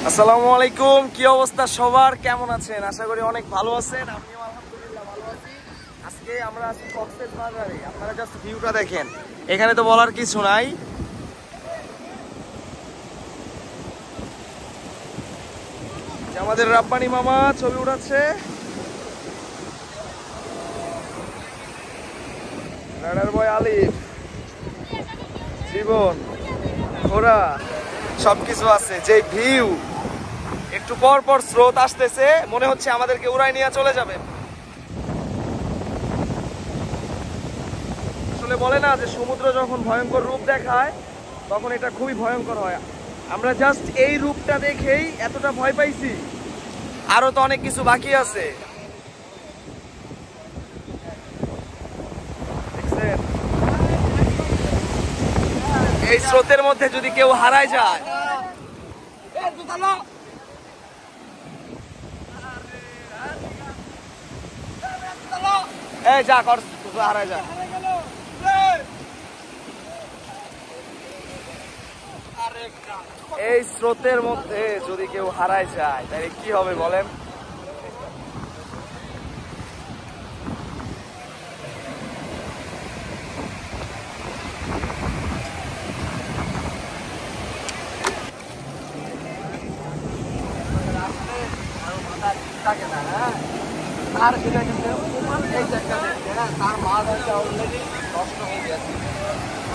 আসসালামু আলাইকুম, কি অবস্থা সবার? কেমন আছেন? আশা করি অনেক ভালো আছেন। আমিও আলহামদুলিল্লাহ ভালো আছি। আজকে আমরা আছি কক্সবাজারে। আপনারা জাস্ট ভিউটা দেখেন, এখানে তো বলার কিছু নাই। আমাদের রাব্বানি মামা ছবি উঠাচ্ছে, রাডার বয় আলিফ, জীবন, ঘোড়া, সবকিছু আছে। যে ভিউ, একটু পর পর স্রোত আসতেছে, মনে হচ্ছে আমাদেরকে উড়াই নিয়ে চলে যাবে। আসলে বলে না যে সমুদ্র যখন ভয়ঙ্কর রূপ দেখায় তখন এটা খুবই ভয়ঙ্কর হয়। আমরা জাস্ট এই রূপটা দেখেই এতটা ভয় পাইছি, আরো তো অনেক কিছু বাকি আছে। দেখছেন, এই স্রোতের মধ্যে যদি কেউ হারায় যায়, এই যা কর, হারায় যায়। এই স্রোতের মধ্যে যদি কেউ হারায় যায় তাহলে কি হবে বলেন?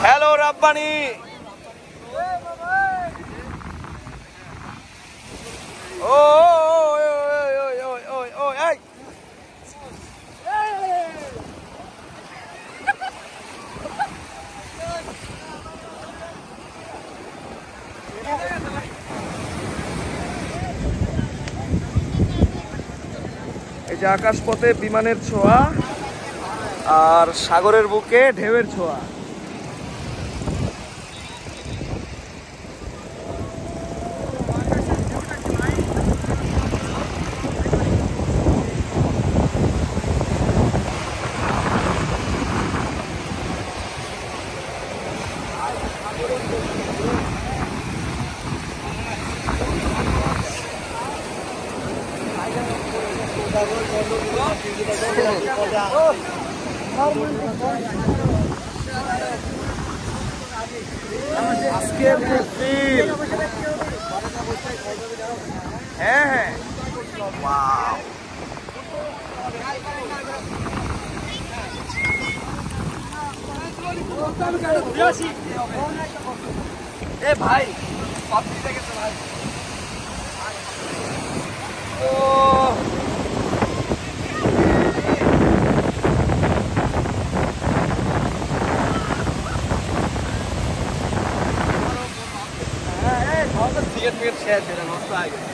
হ্যালো রাব্বানি, ও এই এই যে আকাশপথে বিমানের ছোঁয়া আর সাগরের বুকে ঢেউয়ের ছোঁয়া। আজকের যে ফিল, হ্যাঁ হ্যাঁ, ওয়াও। এ ভাই ভাই, ও সিগারেট শেয়ার করে নষ্ট হয়ে গেছে।